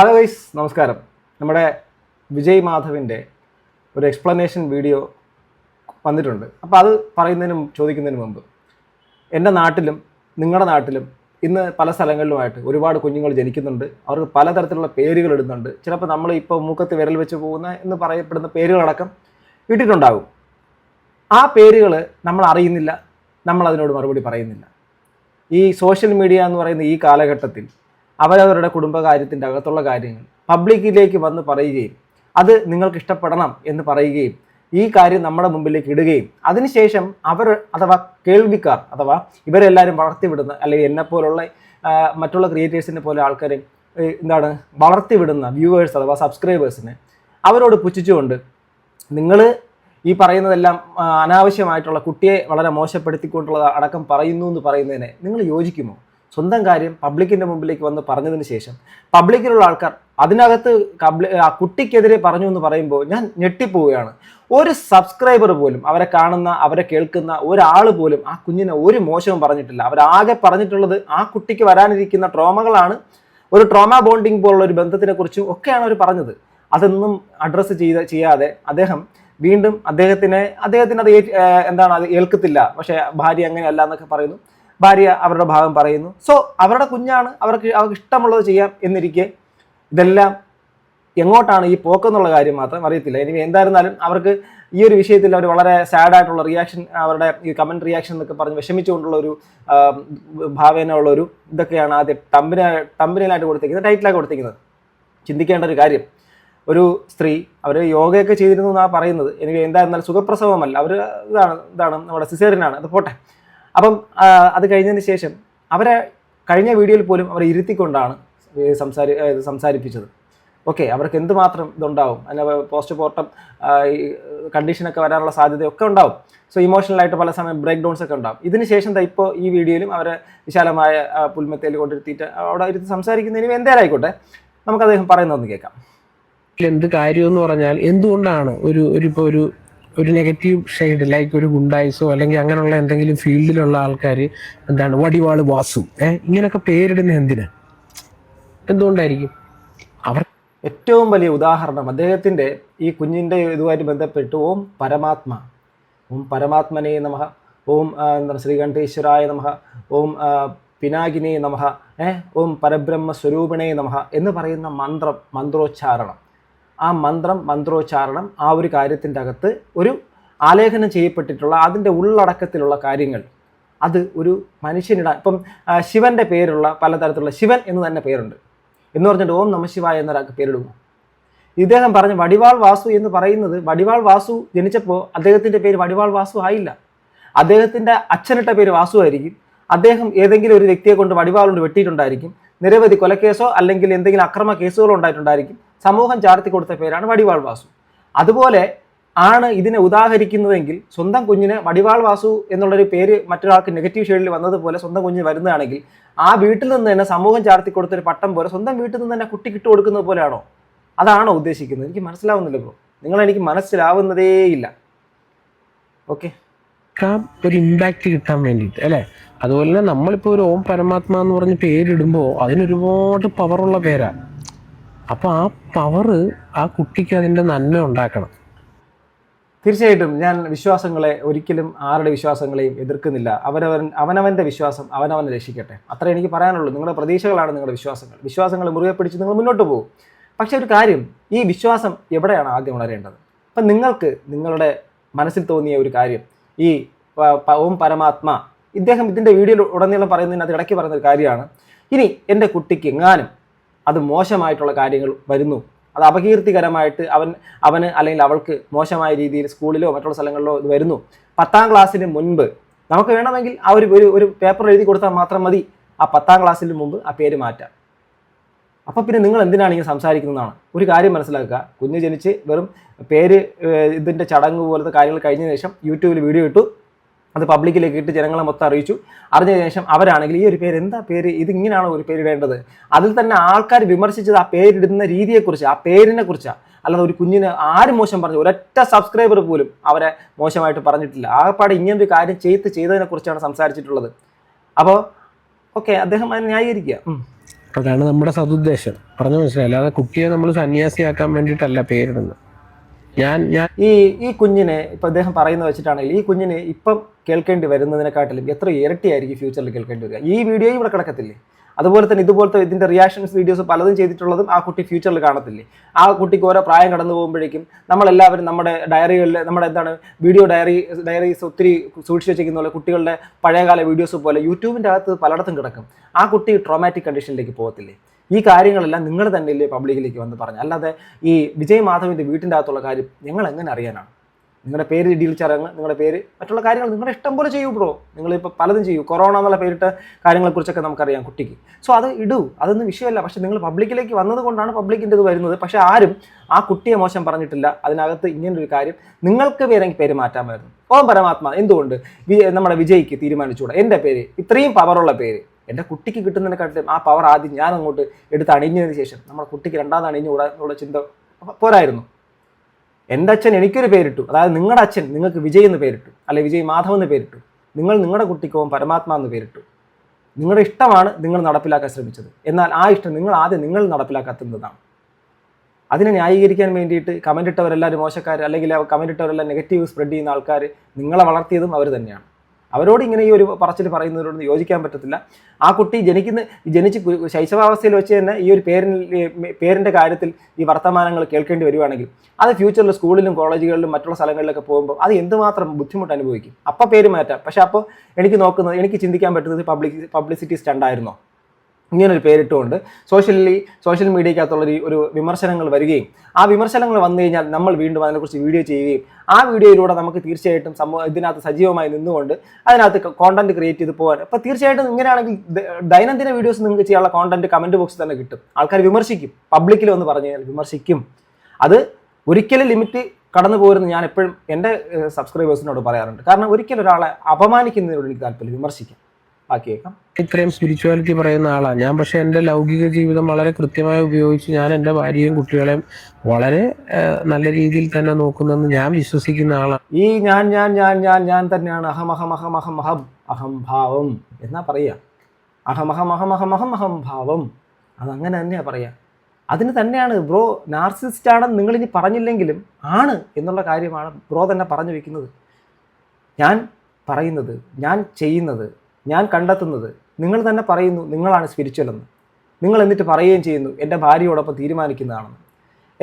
Hello guys, നമസ്കാരം. നമ്മുടെ വിജയ് മാധവിൻ്റെ ഒരു എക്സ്പ്ലനേഷൻ വീഡിയോ വന്നിട്ടുണ്ട്. അപ്പോൾ അത് ചോദിക്കുന്നതിന് മുമ്പ് എൻ്റെ നാട്ടിലും നിങ്ങളുടെ നാട്ടിലും ഇന്ന് പല സ്ഥലങ്ങളിലുമായിട്ട് ഒരുപാട് കുഞ്ഞുങ്ങൾ ജനിക്കുന്നുണ്ട്. അവർക്ക് പലതരത്തിലുള്ള പേരുകൾ ഇടുന്നുണ്ട്. ചിലപ്പോൾ നമ്മൾ ഇപ്പോൾ മൂക്കത്ത് വിരൽ വെച്ച് പോകുന്ന എന്ന് പറയപ്പെടുന്ന പേരുകളടക്കം ഇട്ടിട്ടുണ്ടാകും. ആ പേരുകൾ നമ്മൾ അറിയുന്നില്ല, നമ്മൾ അതിനോട് മറുപടി പറയുന്നില്ല. ഈ സോഷ്യൽ മീഡിയ എന്ന് പറയുന്ന ഈ കാലഘട്ടത്തിൽ അവരവരുടെ കുടുംബകാര്യത്തിൻ്റെ അകത്തുള്ള കാര്യങ്ങൾ പബ്ലിക്കിലേക്ക് വന്ന് പറയുകയും അത് നിങ്ങൾക്ക് ഇഷ്ടപ്പെടണം എന്ന് പറയുകയും ഈ കാര്യം നമ്മുടെ മുമ്പിലേക്ക് ഇടുകയും അതിനുശേഷം അവർ അഥവാ കേൾവിക്കാർ അഥവാ ഇവരെല്ലാവരും വളർത്തിവിടുന്ന അല്ലെങ്കിൽ എന്നെപ്പോലുള്ള മറ്റുള്ള ക്രിയേറ്റേഴ്സിനെ പോലെ ആൾക്കാരെ വളർത്തിവിടുന്ന വ്യൂവേഴ്സ് അഥവാ സബ്സ്ക്രൈബേഴ്സിനെ അവരോട് പുച്ഛിച്ചുകൊണ്ട് നിങ്ങൾ ഈ പറയുന്നതെല്ലാം അനാവശ്യമായിട്ടുള്ള കുട്ടിയെ വളരെ മോശപ്പെടുത്തിക്കൊണ്ടുള്ള അടക്കം പറയുന്നു എന്ന് പറയുന്നതിനെ നിങ്ങൾ യോജിക്കുമോ? സ്വന്തം കാര്യം പബ്ലിക്കിൻ്റെ മുമ്പിലേക്ക് വന്ന് പറഞ്ഞതിന് ശേഷം പബ്ലിക്കിലുള്ള ആൾക്കാർ അതിനകത്ത് ആ കുട്ടിക്കെതിരെ പറഞ്ഞു എന്ന് പറയുമ്പോൾ ഞാൻ ഞെട്ടിപ്പോവുകയാണ്. ഒരു സബ്സ്ക്രൈബർ പോലും, അവരെ കാണുന്ന അവരെ കേൾക്കുന്ന ഒരാൾ പോലും ആ കുഞ്ഞിനെ ഒരു മോശവും പറഞ്ഞിട്ടില്ല. അവരാകെ പറഞ്ഞിട്ടുള്ളത് ആ കുട്ടിക്ക് വരാനിരിക്കുന്ന ട്രോമകളാണ്. ഒരു ട്രോമ ബോണ്ടിങ് പോലുള്ള ഒരു ബന്ധത്തിനെ കുറിച്ചും ഒക്കെയാണ് അവർ പറഞ്ഞത്. അതൊന്നും അഡ്രസ്സ് ചെയ്യാതെ അദ്ദേഹം വീണ്ടും അദ്ദേഹത്തിന് അത് ഏൽക്കത്തില്ല, പക്ഷേ ഭാര്യ അങ്ങനെയല്ല എന്നൊക്കെ പറയുന്നു. ഭാര്യ അവരുടെ ഭാഗം പറയുന്നു. സോ അവരുടെ കുഞ്ഞാണ്, അവർക്ക് ഇഷ്ടമുള്ളത് ചെയ്യാം എന്നിരിക്കെ ഇതെല്ലാം എങ്ങോട്ടാണ് ഈ പോക്കെന്നുള്ള കാര്യം മാത്രം അറിയത്തില്ല. ഇനി എന്തായിരുന്നാലും അവർക്ക് ഈ ഒരു വിഷയത്തിൽ അവർ വളരെ സാഡായിട്ടുള്ള റിയാക്ഷൻ, അവരുടെ ഈ കമൻറ്റ് റിയാക്ഷൻ എന്നൊക്കെ പറഞ്ഞ് വിഷമിച്ചുകൊണ്ടുള്ള ഒരു ഭാവേന ഒരു ഇതൊക്കെയാണ് ആദ്യം തമ്പനിലായിട്ട് കൊടുത്തിരിക്കുന്നത്, ടൈറ്റിലായിട്ട് കൊടുത്തിരിക്കുന്നത്. ചിന്തിക്കേണ്ട ഒരു കാര്യം, ഒരു സ്ത്രീ അവർ യോഗയൊക്കെ ചെയ്തിരുന്നു എന്നാണ് പറയുന്നത്. എനിക്ക് എന്തായിരുന്നാലും സുഖപ്രസവമല്ല, അവർ ഇതാണ് നമ്മുടെ സിസേറിയനാണ്, അത് പോട്ടെ. അപ്പം അത് കഴിഞ്ഞതിന് ശേഷം അവരെ കഴിഞ്ഞ വീഡിയോയിൽ പോലും അവരെ ഇരുത്തിക്കൊണ്ടാണ് സംസാരിപ്പിച്ചത്. ഓക്കെ, അവർക്ക് എന്തുമാത്രം ഇതുണ്ടാവും, അതിന് പോസ്റ്റ്മോർട്ടം കണ്ടീഷനൊക്കെ വരാനുള്ള സാധ്യതയൊക്കെ ഉണ്ടാവും. സോ ഇമോഷണലായിട്ട് പല സമയം ബ്രേക്ക് ഡൗൺസ് ഒക്കെ ഉണ്ടാവും. ഇതിന് ശേഷം ഇപ്പോൾ ഈ വീഡിയോയിലും അവരെ വിശാലമായ പുൽമത്തേൽ കൊണ്ടിരുത്തിയിട്ട് അവിടെ ഇരുത്തി സംസാരിക്കുന്നതിന് എന്തായാലും ആയിക്കോട്ടെ, നമുക്ക് അദ്ദേഹം പറയുന്നതെന്ന് കേൾക്കാം. എന്ത് കാര്യമെന്ന് പറഞ്ഞാൽ എന്തുകൊണ്ടാണ് ഒരു നെഗറ്റീവ് ഷെയ്ഡ് ലൈക്ക് ഒരു ഗുണ്ടായിസോ അല്ലെങ്കിൽ അങ്ങനെയുള്ള എന്തെങ്കിലും ഫീൽഡിലുള്ള ആൾക്കാർ വടിവാള് വാസു ഇങ്ങനെയൊക്കെ പേരിടുന്ന എന്തുകൊണ്ടായിരിക്കും? അവർ ഏറ്റവും വലിയ ഉദാഹരണം അദ്ദേഹത്തിൻ്റെ ഈ കുഞ്ഞിൻ്റെ ഇതുമായിട്ട് ബന്ധപ്പെട്ട് ഓം പരമാത്മനെ നമഃ, ഓം ശ്രീകണ്ഠേശ്വരായ നമഃ, ഓം പിനാകിനേ നമഃ, ഓം പരബ്രഹ്മ സ്വരൂപിണേ നമഃ എന്ന് പറയുന്ന മന്ത്രോച്ചാരണം, ആ മന്ത്രോച്ചാരണം ആ ഒരു കാര്യത്തിൻ്റെ അകത്ത് ഒരു ആലേഖനം ചെയ്യപ്പെട്ടിട്ടുള്ള അതിൻ്റെ ഉള്ളടക്കത്തിലുള്ള കാര്യങ്ങൾ അത് ഒരു മനുഷ്യനിടാൻ. ഇപ്പം ശിവൻ്റെ പേരുള്ള പലതരത്തിലുള്ള ശിവൻ എന്ന് തന്നെ പേരുണ്ട് എന്ന് പറഞ്ഞിട്ട് ഓം നമഃശിവായ എന്നൊരാൾക്ക് പേരിടുന്നു. ഇദ്ദേഹം പറഞ്ഞ വടിവാൾ വാസു എന്ന് പറയുന്നത്, വടിവാൾ വാസു ജനിച്ചപ്പോൾ അദ്ദേഹത്തിൻ്റെ പേര് വടിവാൾ വാസു ആയില്ല. അദ്ദേഹത്തിൻ്റെ അച്ഛനിട്ട പേര് വാസു ആയിരിക്കും. അദ്ദേഹം ഏതെങ്കിലും ഒരു വ്യക്തിയെ കൊണ്ട് വടിവാളുകൊണ്ട് വെട്ടിയിട്ടുണ്ടായിരിക്കും. നിരവധി കൊലക്കേസോ അല്ലെങ്കിൽ എന്തെങ്കിലും അക്രമ കേസുകളോ ഉണ്ടായിട്ടുണ്ടായിരിക്കും. സമൂഹം ചാർത്തി കൊടുത്ത പേരാണ് വടിവാൾ വാസു. അതുപോലെ ആണ് ഇതിനെ ഉദാഹരിക്കുന്നതെങ്കിൽ സ്വന്തം കുഞ്ഞിന് വടിവാൾ വാസു എന്നുള്ളൊരു പേര് മറ്റൊരാൾക്ക് നെഗറ്റീവ് ഷെയ്ഡിൽ വന്നതുപോലെ സ്വന്തം കുഞ്ഞിന് വരുന്നതാണെങ്കിൽ ആ വീട്ടിൽ നിന്ന് തന്നെ സമൂഹം ചാർത്തി കൊടുത്തൊരു പട്ടം പോലെ സ്വന്തം വീട്ടിൽ നിന്ന് തന്നെ കുട്ടിക്ക് ഇട്ട് കൊടുക്കുന്നത് പോലെയാണോ? അതാണോ ഉദ്ദേശിക്കുന്നത്? എനിക്ക് മനസ്സിലാവുന്നില്ല ബ്രോ, എനിക്ക് മനസ്സിലാവുന്നതേയില്ല. ഓക്കെ, ഒരു ഇമ്പാക്റ്റ് കിട്ടാൻ വേണ്ടിയിട്ട് അല്ലേ? അതുപോലെ തന്നെ നമ്മളിപ്പോൾ ഒരു ഓം പരമാത്മ എന്ന് പറഞ്ഞ് പേരിടുമ്പോൾ അതിനൊരുപാട് പവറുള്ള പേരാണ്. അപ്പോൾ ആ പവറ് ആ കുട്ടിക്ക് അതിൻ്റെ നന്മ ഉണ്ടാക്കണം. തീർച്ചയായിട്ടും ഞാൻ വിശ്വാസങ്ങളെ ഒരിക്കലും ആരുടെ വിശ്വാസങ്ങളെയും എതിർക്കുന്നില്ല. അവനവൻ്റെ വിശ്വാസം അവനവനെ രക്ഷിക്കട്ടെ, അത്ര എനിക്ക് പറയാനുള്ളൂ. നിങ്ങളുടെ പ്രതീക്ഷകളാണ് നിങ്ങളുടെ വിശ്വാസങ്ങൾ മുറുകെ പിടിച്ച് നിങ്ങൾ മുന്നോട്ട് പോകും. പക്ഷേ ഒരു കാര്യം, ഈ വിശ്വാസം എവിടെയാണ് ആദ്യം ഉണരേണ്ടത്? അപ്പം നിങ്ങൾക്ക് നിങ്ങളുടെ മനസ്സിൽ തോന്നിയ ഒരു കാര്യം, ഈ ഓം പരമാത്മ, ഇദ്ദേഹം ഇതിൻ്റെ വീഡിയോയിൽ ഉടനീളം പറയുന്നതിനകത്ത് ഇടയ്ക്ക് പറയുന്നൊരു കാര്യമാണ്, ഇനി എൻ്റെ കുട്ടിക്ക് എങ്ങാനും അത് മോശമായിട്ടുള്ള കാര്യങ്ങൾ വരുന്നു, അത് അപകീർത്തികരമായിട്ട് അവന് അല്ലെങ്കിൽ അവൾക്ക് മോശമായ രീതിയിൽ സ്കൂളിലോ മറ്റുള്ള സ്ഥലങ്ങളിലോ ഇത് വരുന്നു, 10ാം ക്ലാസ്സിന് മുൻപ് നമുക്ക് വേണമെങ്കിൽ ആ ഒരു പേപ്പർ എഴുതി കൊടുത്താൽ മാത്രം മതി ആ 10ാം ക്ലാസ്സിന് മുമ്പ് ആ പേര് മാറ്റാം. അപ്പോൾ പിന്നെ നിങ്ങൾ എന്തിനാണ് ഇങ്ങനെ സംസാരിക്കുന്നതാണ്? ഒരു കാര്യം മനസ്സിലാക്കുക, കുഞ്ഞ് ജനിച്ച് വെറും പേര് ഇതിൻ്റെ ചടങ്ങ് പോലത്തെ കാര്യങ്ങൾ കഴിഞ്ഞ ശേഷം യൂട്യൂബിൽ വീഡിയോ ഇട്ടു, അത് പബ്ലിക്കിലേക്ക് ഇട്ട് ജനങ്ങളെ മൊത്തം അറിഞ്ഞതിന് ശേഷം അവരാണെങ്കിൽ ഈ ഒരു പേര് എന്താ പേര്, ഇതിങ്ങനെയാണോ ഒരു പേരിടേണ്ടത്? അതിൽ തന്നെ ആൾക്കാർ വിമർശിച്ചത് ആ പേരിടുന്ന രീതിയെക്കുറിച്ച്, ആ പേരിനെ കുറിച്ചാണ്. അല്ലാതെ ഒരു കുഞ്ഞിന് ആരും മോശം പറഞ്ഞു, ഒരൊറ്റ സബ്സ്ക്രൈബർ പോലും അവരെ മോശമായിട്ട് പറഞ്ഞിട്ടില്ല. ആകെപ്പാടെ ഇങ്ങനൊരു കാര്യം ചെയ്തതിനെ കുറിച്ചാണ് സംസാരിച്ചിട്ടുള്ളത്. അപ്പോൾ ഓക്കെ, അദ്ദേഹം അതിനെ ന്യായീകരിക്കുക. അതാണ് നമ്മുടെ സതുദ്ദേശം. പറഞ്ഞു മനസ്സിലായി. അല്ലാതെ കുട്ടിയെ നമ്മൾ സന്യാസിയാക്കാൻ വേണ്ടിയിട്ടല്ല പേരിടുന്നത്. ഞാൻ ഈ കുഞ്ഞിനെ ഇപ്പം അദ്ദേഹം പറയുന്നത് വെച്ചിട്ടാണെങ്കിൽ ഈ കുഞ്ഞിന് ഇപ്പം കേൾക്കേണ്ടി വരുന്നതിനെക്കാട്ടിലും എത്ര ഇരട്ടിയായിരിക്കും ഫ്യൂച്ചറിൽ കേൾക്കേണ്ടി വരിക. ഈ വീഡിയോ ഇവിടെ കിടക്കത്തില്ലേ? അതുപോലെ തന്നെ ഇതുപോലത്തെ ഇതിൻ്റെ റിയാക്ഷൻസ് വീഡിയോസ് പലതും ചെയ്തിട്ടുള്ളതും ആ കുട്ടി ഫ്യൂച്ചറിൽ കാണത്തില്ലേ? ആ കുട്ടിക്ക് ഓരോ പ്രായം കടന്നു പോകുമ്പോഴേക്കും നമ്മളെല്ലാവരും നമ്മുടെ ഡയറികളിൽ നമ്മുടെ വീഡിയോ ഡയറീസ് ഒത്തിരി സൂക്ഷിച്ച് വെച്ചിരിക്കുന്ന പോലെ കുട്ടികളുടെ പഴയകാല വീഡിയോസ് പോലെ യൂട്യൂബിൻ്റെ അകത്ത് പലയിടത്തും കിടക്കും. ആ കുട്ടി ട്രോമാറ്റിക് കണ്ടീഷനിലേക്ക് പോകത്തില്ലേ? ഈ കാര്യങ്ങളെല്ലാം നിങ്ങൾ തന്നെയല്ലേ പബ്ലിക്കിലേക്ക് വന്ന് പറഞ്ഞു. അല്ലാതെ ഈ വിജയ് മാധവിൻ്റെ വീട്ടിൻ്റെ അകത്തുള്ള കാര്യം ഞങ്ങൾ എങ്ങനെ അറിയാനാണ്? നിങ്ങളുടെ പേര് ഡീൽ ചടങ്ങ്, നിങ്ങളുടെ പേര്, മറ്റുള്ള കാര്യങ്ങൾ നിങ്ങളുടെ ഇഷ്ടം പോലെ ചെയ്യൂ ബ്രോ. നിങ്ങളിപ്പോൾ പലതും ചെയ്യൂ. കൊറോണ എന്നുള്ള പേരിട്ട കാര്യങ്ങളെക്കുറിച്ചൊക്കെ നമുക്കറിയാം കുട്ടിക്ക്. സോ അത് ഇടൂ, അതൊന്നും വിഷയമല്ല. പക്ഷേ നിങ്ങൾ പബ്ലിക്കിലേക്ക് വന്നതുകൊണ്ടാണ് പബ്ലിക്കിൻ്റെ ഇത് വരുന്നത്. പക്ഷേ ആരും ആ കുട്ടിയെ മോശം പറഞ്ഞിട്ടില്ല. അതിനകത്ത് ഇങ്ങനൊരു കാര്യം നിങ്ങൾക്ക് വേണമെങ്കിൽ പേര് മാറ്റാമായിരുന്നു. ഓം പരമാത്മ എന്തുകൊണ്ട് നമ്മുടെ വിജയ്ക്ക് തീരുമാനിച്ചുകൂടാ? എൻ്റെ പേര് ഇത്രയും പവറുള്ള പേര് എൻ്റെ കുട്ടിക്ക് കിട്ടുന്നതിനെക്കാട്ടിലും ആ പവർ ആദ്യം ഞാൻ അങ്ങോട്ട് എടുത്ത് അണിഞ്ഞതിന് ശേഷം നമ്മുടെ കുട്ടിക്ക് രണ്ടാമത് അണിഞ്ഞുകൂടാ എന്നുള്ള ചിന്ത പോരായിരുന്നു. എൻ്റെ അച്ഛൻ എനിക്കൊരു പേരിട്ടു, അതായത് നിങ്ങളുടെ അച്ഛൻ നിങ്ങൾക്ക് വിജയ് എന്ന് പേരിട്ടു, അല്ലെ വിജയ് മാധവ് എന്ന് പേരിട്ടു. നിങ്ങൾ നിങ്ങളുടെ കുട്ടിക്ക് ഓം പരമാത്മ എന്ന് പേരിട്ടു. നിങ്ങളുടെ ഇഷ്ടമാണ് നിങ്ങൾ നടപ്പിലാക്കാൻ ശ്രമിച്ചത്. എന്നാൽ ആ ഇഷ്ടം നിങ്ങൾ നടപ്പിലാക്കാത്തതാണ്. അതിനെ ന്യായീകരിക്കാൻ വേണ്ടിയിട്ട് കമൻ്റ് ഇട്ടവരെല്ലാവരും മോശക്കാർ, അല്ലെങ്കിൽ കമൻ്റ് ഇട്ടവരെല്ലാം നെഗറ്റീവ് സ്പ്രെഡ് ചെയ്യുന്ന ആൾക്കാർ നിങ്ങളെ വളർത്തിയതും അവർ തന്നെയാണ്. അവരോട് ഇങ്ങനെ ഈ ഒരു പറച്ചിൽ പറയുന്നവരോട് യോജിക്കാൻ പറ്റത്തില്ല. ആ കുട്ടി ജനിച്ച് ശൈശവാവസ്ഥയിൽ വെച്ച് തന്നെ ഈ ഒരു പേരിൻ്റെ കാര്യത്തിൽ ഈ വർത്തമാനങ്ങൾ കേൾക്കേണ്ടി വരുവാണെങ്കിൽ അത് ഫ്യൂച്ചറിൽ സ്കൂളിലും കോളേജുകളിലും മറ്റുള്ള സ്ഥലങ്ങളിലൊക്കെ പോകുമ്പോൾ അത് എന്തുമാത്രം ബുദ്ധിമുട്ട് അനുഭവിക്കും. അപ്പോൾ പേര് മാറ്റാം. പക്ഷേ അപ്പോൾ എനിക്ക് ചിന്തിക്കാൻ പറ്റുന്നത് പബ്ലിസിറ്റി സ്റ്റണ്ടായിരുന്നോ? ഇങ്ങനൊരു പേരിട്ടുകൊണ്ട് സോഷ്യൽ മീഡിയക്കകത്തുള്ള ഒരു വിമർശനങ്ങൾ വരികയും ആ വിമർശനങ്ങൾ വന്നു കഴിഞ്ഞാൽ നമ്മൾ വീണ്ടും അതിനെക്കുറിച്ച് വീഡിയോ ചെയ്യുകയും ആ വീഡിയോയിലൂടെ നമുക്ക് തീർച്ചയായിട്ടും ഇതിനകത്ത് സജീവമായി നിന്നുകൊണ്ട് അതിനകത്ത് കോണ്ടന്റ് ക്രിയേറ്റ് ചെയ്ത് പോകാൻ. അപ്പോൾ തീർച്ചയായിട്ടും ഇങ്ങനെയാണെങ്കിൽ ദൈനംദിന വീഡിയോസ് നിങ്ങൾക്ക് ചെയ്യാനുള്ള കോണ്ടന്റ് കമൻറ്റ് ബോക്സിൽ തന്നെ കിട്ടും. ആൾക്കാർ വിമർശിക്കും, പബ്ലിക്കിൽ വന്ന് പറഞ്ഞു കഴിഞ്ഞാൽ വിമർശിക്കും. അത് ഒരിക്കലും ലിമിറ്റ് കടന്നു പോരുന്ന ഞാൻ എപ്പോഴും എൻ്റെ സബ്സ്ക്രൈബേഴ്സിനോട് പറയാറുണ്ട്. കാരണം ഒരിക്കലും ഒരാളെ അപമാനിക്കുന്നതിനോട് എനിക്ക് താല്പര്യം, വിമർശിക്കാം. ബാക്കിയേക്കാം. ഇത്രയും സ്പിരിച്വാലിറ്റി പറയുന്ന ആളാണ് ഞാൻ. പക്ഷെ എൻ്റെ ലൗകിക ജീവിതം വളരെ കൃത്യമായി ഉപയോഗിച്ച് ഞാൻ എൻ്റെ ഭാര്യയും കുട്ടികളെയും വളരെ നല്ല രീതിയിൽ തന്നെ നോക്കുന്നെന്ന് ഞാൻ വിശ്വസിക്കുന്ന ആളാണ്. ഈ ഞാൻ തന്നെയാണ് അഹംഭാവം എന്നാ പറയുക. അഹംഭാവം അതങ്ങനെ തന്നെയാണ് പറയുക. അതിന് തന്നെയാണ് ബ്രോ നാർസിസ്റ്റ് ആണെന്ന് നിങ്ങളിനി പറഞ്ഞില്ലെങ്കിലും ആണ് എന്നുള്ള കാര്യമാണ് ബ്രോ തന്നെ പറഞ്ഞു വെക്കുന്നത്. ഞാൻ പറയുന്നത്, ഞാൻ ചെയ്യുന്നത്, ഞാൻ കണ്ടെത്തുന്നത് നിങ്ങൾ തന്നെ പറയുന്നു നിങ്ങളാണ് സ്പിരിച്വൽ എന്ന്. നിങ്ങൾ എന്നിട്ട് പറയുകയും ചെയ്യുന്നു എൻ്റെ ഭാര്യയോടൊപ്പം തീരുമാനിക്കുന്നതാണെന്ന്.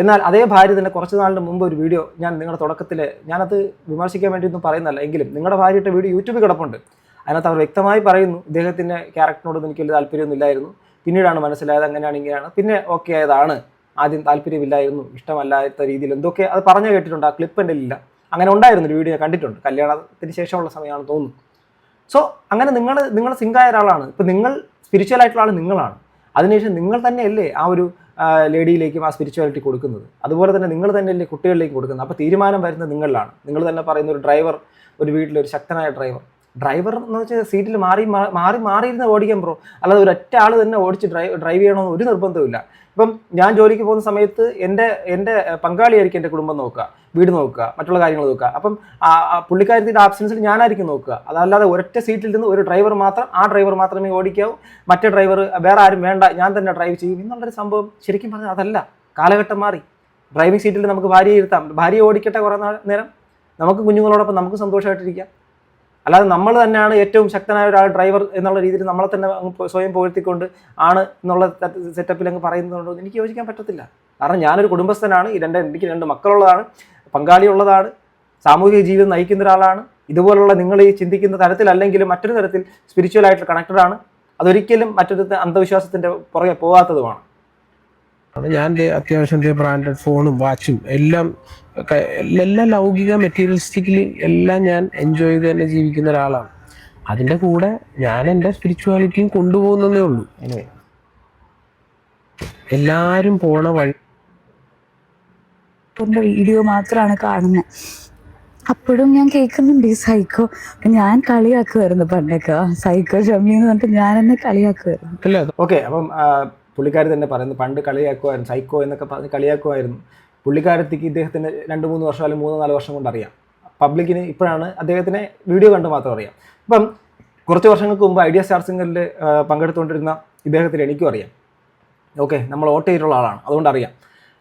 എന്നാൽ അതേ ഭാര്യ തന്നെ കുറച്ച് നാളിന് മുമ്പ് ഒരു വീഡിയോ ഞാൻ നിങ്ങളുടെ തുടക്കത്തിൽ, ഞാനത് വിമർശിക്കാൻ വേണ്ടിയൊന്നും പറയുന്നല്ല, എങ്കിലും നിങ്ങളുടെ ഭാര്യയുടെ വീഡിയോ യൂട്യൂബിൽ കിടപ്പുണ്ട്. അതിനകത്ത് അവർ വ്യക്തമായി പറയുന്നു ഇദ്ദേഹത്തിൻ്റെ ക്യാരക്ടറിനോടൊന്നും എനിക്ക് വലിയ താല്പര്യമൊന്നുമില്ലായിരുന്നു, പിന്നീടാണ് മനസ്സിലായത് അങ്ങനെയാണ് ഇങ്ങനെയാണ്, പിന്നെ ഓക്കെ ആയതാണ്, ആദ്യം താല്പര്യമില്ലായിരുന്നു, ഇഷ്ടമല്ലാത്ത രീതിയിൽ എന്തൊക്കെ അത് പറഞ്ഞു കേട്ടിട്ടുണ്ട്. ആ ക്ലിപ്പ് എൻ്റെ ഇല്ല, അങ്ങനെ ഉണ്ടായിരുന്നു ഒരു വീഡിയോ കണ്ടിട്ടുണ്ട്, കല്യാണത്തിന് ശേഷമുള്ള സമയമാണെന്ന് തോന്നുന്നു. സോ അങ്ങനെ നിങ്ങൾ സിങ്കായ ഒരാളാണ്. ഇപ്പം നിങ്ങൾ സ്പിരിച്വൽ ആയിട്ടുള്ള ആൾ നിങ്ങളാണ്. അതിനുശേഷം നിങ്ങൾ തന്നെയല്ലേ ആ ഒരു ലേഡിയിലേക്കും ആ സ്പിരിച്വാലിറ്റി കൊടുക്കുന്നത്. അതുപോലെ തന്നെ നിങ്ങൾ തന്നെയല്ലേ കുട്ടികളിലേക്ക് കൊടുക്കുന്നത്. അപ്പോൾ തീരുമാനം വരുന്നത് നിങ്ങളിലാണ്. നിങ്ങൾ തന്നെ പറയുന്ന ഒരു ഡ്രൈവർ, ഒരു വീട്ടിലൊരു ശക്തനായ ഡ്രൈവർ എന്ന് വെച്ചാൽ സീറ്റിൽ മാറിയിരുന്ന് ഓടിക്കാൻ ബ്രോ, അല്ലാതെ ഒരൊറ്റ ആൾ തന്നെ ഓടിച്ച് ഡ്രൈവ് ചെയ്യണമെന്ന് ഒരു നിർബന്ധമില്ല. ഇപ്പം ഞാൻ ജോലിക്ക് പോകുന്ന സമയത്ത് എൻ്റെ പങ്കാളിയായിരിക്കും എൻ്റെ കുടുംബം നോക്കുക, വീട് നോക്കുക, മറ്റുള്ള കാര്യങ്ങൾ നോക്കുക. അപ്പം പുള്ളിക്കാരത്തിൻ്റെ ആബ്സെൻസിൽ ഞാനായിരിക്കും നോക്കുക. അതല്ലാതെ ഒരൊറ്റ സീറ്റിൽ നിന്ന് ഒരു ഡ്രൈവർ മാത്രം, ആ ഡ്രൈവർ മാത്രമേ ഓടിക്കാവൂ, മറ്റേ ഡ്രൈവർ വേറെ ആരും വേണ്ട, ഞാൻ തന്നെ ഡ്രൈവ് ചെയ്യും എന്നുള്ളൊരു സംഭവം ശരിക്കും പറഞ്ഞാൽ അതല്ല. കാലഘട്ടം മാറി. ഡ്രൈവിംഗ് സീറ്റിൽ നമുക്ക് ഭാര്യയെ ഇരുത്താം, ഭാര്യയെ ഓടിക്കട്ടെ കുറേ നേരം, നമുക്ക് കുഞ്ഞുങ്ങളോടൊപ്പം നമുക്ക് സന്തോഷമായിട്ടിരിക്കാം. അല്ലാതെ നമ്മൾ തന്നെയാണ് ഏറ്റവും ശക്തനായ ഒരാൾ ഡ്രൈവർ എന്നുള്ള രീതിയിൽ നമ്മളെ തന്നെ സ്വയം പുകഴ്ത്തിക്കൊണ്ട് ആണ് എന്നുള്ള സെറ്റപ്പിൽ അങ്ങ് പറയുന്നതുകൊണ്ടോ എനിക്ക് യോജിക്കാൻ പറ്റത്തില്ല. കാരണം ഞാനൊരു കുടുംബസ്ഥനാണ്, എനിക്ക് 2 മക്കളുള്ളതാണ്, പങ്കാളിയുള്ളതാണ്, സാമൂഹിക ജീവിതം നയിക്കുന്ന ഒരാളാണ്. ഇതുപോലുള്ള നിങ്ങൾ ഈ ചിന്തിക്കുന്ന തരത്തിലല്ലെങ്കിലും മറ്റൊരു തരത്തിൽ സ്പിരിച്വൽ ആയിട്ട് കണക്റ്റഡാണ്. അതൊരിക്കലും മറ്റൊരു അന്ധവിശ്വാസത്തിൻ്റെ പുറകെ പോകാത്തതുമാണ്. ഞാൻ അത്യാവശ്യം ബ്രാൻഡഡ് ഫോണും വാച്ചും എല്ലാം ലൗകിക മെറ്റീരിയലിസ്റ്റിക്കലി എല്ലാം ഞാൻ എൻജോയ് ചെയ്ത് തന്നെ ജീവിക്കുന്ന ഒരാളാണ്. അതിൻ്റെ കൂടെ ഞാൻ എൻ്റെ സ്പിരിച്വാലിറ്റിയും കൊണ്ടുപോകുന്നതേ ഉള്ളൂ. എല്ലാവരും പോണ വഴി വീഡിയോ മാത്രമാണ് കാണുന്നത്. അപ്പോഴും ഞാൻ കേൾക്കുന്നുണ്ട് ഈ സൈക്കോ. ഞാൻ കളിയാക്കുമായിരുന്നു പണ്ടൊക്കെ, സൈക്കോ ഷമ്മി എന്ന് പറഞ്ഞിട്ട് ഞാൻ എന്നെ കളിയാക്കുമായിരുന്നു. അല്ലേ? ഓക്കെ, അപ്പം പുള്ളിക്കാരി തന്നെ പറയുന്നത് പണ്ട് കളിയാക്കുമായിരുന്നു, സൈക്കോ എന്നൊക്കെ പറഞ്ഞ് കളിയാക്കുമായിരുന്നു. പുള്ളിക്കാരത്തേക്ക് ഇദ്ദേഹത്തിന് 2-3 വർഷം അല്ലെങ്കിൽ 3-4 വർഷം കൊണ്ട് അറിയാം. പബ്ലിക്കിന് ഇപ്പോഴാണ് അദ്ദേഹത്തിനെ വീഡിയോ കണ്ട് മാത്രം അറിയാം. ഇപ്പം കുറച്ച് വർഷങ്ങൾക്ക് മുമ്പ് ഐഡിയ സ്റ്റാർ സിംഗറിൽ പങ്കെടുത്തുകൊണ്ടിരുന്ന ഇദ്ദേഹത്തിന് എനിക്കും അറിയാം. ഓക്കെ, നമ്മൾ വോട്ട് ചെയ്തിട്ടുള്ള ആളാണ്, അതുകൊണ്ട് അറിയാം.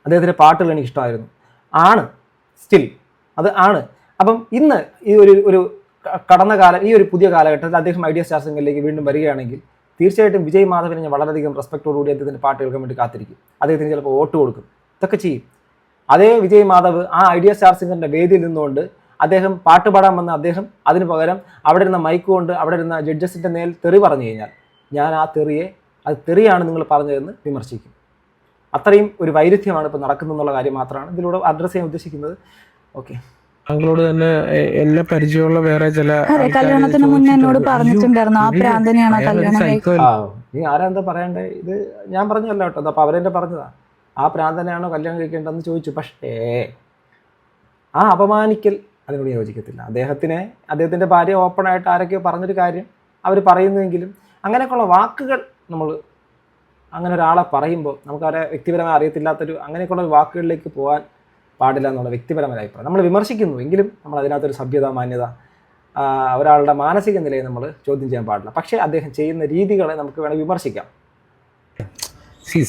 അദ്ദേഹത്തിൻ്റെ പാട്ടുകൾ എനിക്ക് ഇഷ്ടമായിരുന്നു. ആണ്, സ്റ്റിൽ അത് ആണ്. അപ്പം ഇന്ന് ഈ ഒരു കടന്ന കാലം, ഈ ഒരു പുതിയ കാലഘട്ടത്തിൽ അദ്ദേഹം ഐഡിയ സ്റ്റാർ സിംഗറിലേക്ക് വീണ്ടും വരികയാണെങ്കിൽ തീർച്ചയായിട്ടും വിജയ് മാധവനെ ഞാൻ വളരെയധികം റെസ്പെക്റ്റോടുകൂടി അദ്ദേഹത്തിൻ്റെ പാട്ട് കേൾക്കാൻ വേണ്ടി കാത്തിരിക്കും. അദ്ദേഹത്തിന് ചിലപ്പോൾ വോട്ട് കൊടുക്കും, ഇതൊക്കെ ചെയ്യും. അതേ വിജയ് മാധവ് ആ ഐഡിയ സ്റ്റാർ സിംഗറിൻ്റെ വേദിയിൽ നിന്നുകൊണ്ട് അദ്ദേഹം പാട്ട് പാടാൻ വന്ന അദ്ദേഹം അതിന് പകരം അവിടെ ഇരുന്ന മൈക്ക് കൊണ്ട് അവിടെ ഇരുന്ന ജഡ്ജസിൻ്റെ മേൽ തെറി പറഞ്ഞു കഴിഞ്ഞാൽ ഞാൻ ആ തെറിയെ അത് തെറിയാണ് നിങ്ങൾ പറഞ്ഞതെന്ന് വിമർശിക്കും. അത്രയും ഒരു വൈരുദ്ധ്യമാണ് ഇപ്പോൾ നടക്കുന്നതെന്നുള്ള കാര്യം മാത്രമാണ് ഇതിലൂടെ അഡ്രസ്സ് ചെയ്യാൻ ഉദ്ദേശിക്കുന്നത്. ഓക്കെ, താങ്കളോട് തന്നെ എന്നെ പരിചയമുള്ള വേറെ ചില കല്യാണത്തിന് മുന്നേ എന്നോട് പറഞ്ഞിട്ടുണ്ടായിരുന്നു ആ പ്രാന്തനെയാണോ കല്യാണം നീ ആരാ എന്താ പറയണ്ടേ, ഇത് ഞാൻ പറഞ്ഞല്ലോ കേട്ടോ, അപ്പോൾ അവരെന്നെ പറഞ്ഞതാ ആ പ്രാന്തനെയാണോ കല്യാണം കഴിക്കേണ്ടതെന്ന് ചോദിച്ചു. പക്ഷേ ആ അപമാനിക്കൽ അതിനോട് യോജിക്കത്തില്ല. അദ്ദേഹത്തിൻ്റെ ഭാര്യ ഓപ്പണായിട്ട് ആരൊക്കെയോ പറഞ്ഞൊരു കാര്യം അവർ പറയുന്നുവെങ്കിലും അങ്ങനെയൊക്കെയുള്ള വാക്കുകൾ നമ്മൾ അങ്ങനെ ഒരാളെ പറയുമ്പോൾ നമുക്ക് അവരെ വ്യക്തിപരമായി അറിയത്തില്ലാത്തൊരു അങ്ങനെയൊക്കെയുള്ള വാക്കുകളിലേക്ക് പോകാൻ പാടില്ല എന്നുള്ള വ്യക്തിപരമായ അഭിപ്രായം. നമ്മൾ വിമർശിക്കുന്നു എങ്കിലും നമ്മൾ അതിനകത്തൊരു സഭ്യത, മാന്യത, ഒരാളുടെ മാനസിക നിലയെ നമ്മൾ ചോദ്യം ചെയ്യാൻ പാടില്ല. പക്ഷേ അദ്ദേഹം ചെയ്യുന്ന രീതികളെ നമുക്ക് വേണമെങ്കിൽ വിമർശിക്കാം.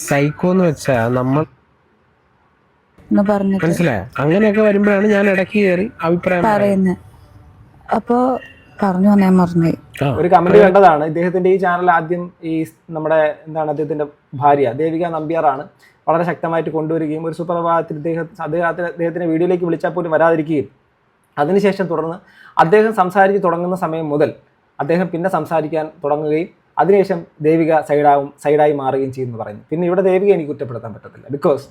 സൈക്കോ എന്ന് വെച്ചാൽ നമ്മൾ പറഞ്ഞു മനസ്സിലായോ? അങ്ങനെയൊക്കെ വരുമ്പോഴാണ് ഞാൻ ഇടയ്ക്ക് കയറി അഭിപ്രായം പറയുന്നത്. അപ്പോ പറഞ്ഞു വന്നേ മറന്നു. ഒരു കമന്റ് കണ്ടതാണ് ഇദ്ദേഹത്തിന്റെ ഈ ചാനൽ ആദ്യം ഈ നമ്മുടെ അദ്ദേഹത്തിന്റെ ഭാര്യ ദേവിക നമ്പ്യാറാണ് വളരെ ശക്തമായിട്ട് കൊണ്ടുവരികയും ഒരു സുപ്രഭാതത്തിൽ അദ്ദേഹത്തിനെ വീഡിയോയിലേക്ക് വിളിച്ചാൽ പോലും വരാതിരിക്കുകയും അതിനുശേഷം തുടർന്ന് അദ്ദേഹം സംസാരിച്ച് തുടങ്ങുന്ന സമയം മുതൽ അദ്ദേഹം പിന്നെ സംസാരിക്കാൻ തുടങ്ങുകയും അതിനുശേഷം ദേവിക സൈഡായി മാറുകയും ചെയ്യുമെന്ന് പറയുന്നു. പിന്നെ ഇവിടെ ദേവിക എനിക്ക് കുറ്റപ്പെടുത്താൻ പറ്റത്തില്ല. ബിക്കോസ്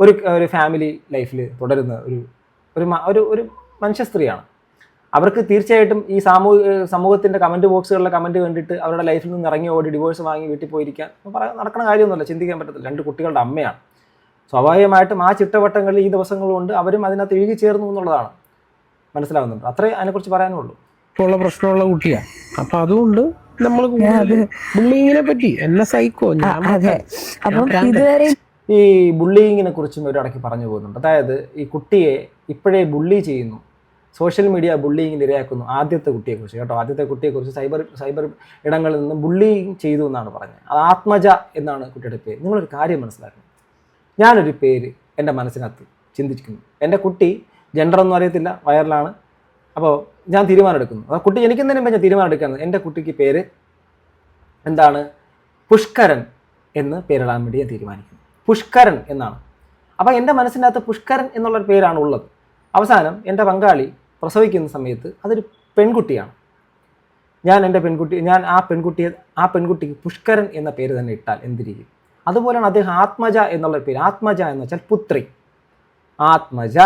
ഒരു ഫാമിലി ലൈഫിൽ തുടരുന്ന ഒരു മനുഷ്യ സ്ത്രീയാണ്. അവർക്ക് തീർച്ചയായിട്ടും ഈ സമൂഹത്തിൻ്റെ കമൻറ്റ് ബോക്സുകളിലെ കമൻറ്റ് കണ്ടിട്ട് അവരുടെ ലൈഫിൽ നിന്ന് ഇറങ്ങി ഓടി ഡിവോഴ്സ് വാങ്ങി വീട്ടിൽ പോയിരിക്കാൻ നടക്കുന്ന കാര്യമൊന്നുമല്ല, ചിന്തിക്കാൻ പറ്റത്തില്ല. 2 കുട്ടികളുടെ അമ്മയാണ്. സ്വാഭാവികമായിട്ടും ആ ചിട്ടവട്ടങ്ങളിൽ ഈ ദിവസങ്ങൾ കൊണ്ട് അവരും അതിനകത്ത് ഇഴുകി ചേർന്നു എന്നുള്ളതാണ് മനസ്സിലാവുന്നുണ്ട്. അത്രേ അതിനെക്കുറിച്ച് പറയാനുള്ളൂ. ഉള്ള പ്രശ്നമുള്ള കുട്ടിയാണ്. അപ്പം അതുകൊണ്ട് നമ്മൾ ബുള്ളിങ്ങിനെ പറ്റി എന്നെ സൈക്കോ ഈ ബുള്ളിങ്ങിനെ കുറിച്ചും ഒരിടയ്ക്ക് പറഞ്ഞു പോകുന്നുണ്ട്. അതായത് ഈ കുട്ടിയെ ഇപ്പോഴേ ബുള്ളി ചെയ്യുന്നു, സോഷ്യൽ മീഡിയ ബുള്ളിങ്ങിന് ഇരയാക്കുന്നു. ആദ്യത്തെ കുട്ടിയെക്കുറിച്ച് കേട്ടോ, ആദ്യത്തെ കുട്ടിയെക്കുറിച്ച് സൈബർ ഇടങ്ങളിൽ നിന്ന് ബുള്ളിങ് ചെയ്തു എന്നാണ് പറഞ്ഞത്. അത് ആത്മജ എന്നാണ് കുട്ടിയുടെ പേര്. നിങ്ങളൊരു കാര്യം മനസ്സിലാക്കണം, ഞാനൊരു പേര് എൻ്റെ മനസ്സിനകത്ത് ചിന്തിക്കുന്നു. എൻ്റെ കുട്ടി ജെൻഡറൊന്നും അറിയത്തില്ല, വയറിലാണ്. അപ്പോൾ ഞാൻ തീരുമാനമെടുക്കുന്നു. ആ കുട്ടി ജനിക്കുന്നതിന് മുമ്പ് ഞാൻ തീരുമാനമെടുക്കുന്നത് എൻ്റെ കുട്ടിക്ക് പേര് എന്താണ്, പുഷ്കരൻ എന്ന് പേരിടാൻ വേണ്ടി ഞാൻ തീരുമാനിക്കുന്നു. പുഷ്കരൻ എന്നാണ്. അപ്പോൾ എൻ്റെ മനസ്സിനകത്ത് പുഷ്കരൻ എന്നുള്ളൊരു പേരാണ് ഉള്ളത്. അവസാനം എൻ്റെ പങ്കാളി പ്രസവിക്കുന്ന സമയത്ത് അതൊരു പെൺകുട്ടിയാണ്. ഞാൻ ആ പെൺകുട്ടിക്ക് പുഷ്കരൻ എന്ന പേര് തന്നെ ഇട്ടാൽ എന്തിരിക്കും? അതുപോലെയാണ് അദ്ദേഹം ആത്മജ എന്നുള്ള പേര്. ആത്മജ എന്ന് വെച്ചാൽ പുത്രി. ആത്മജ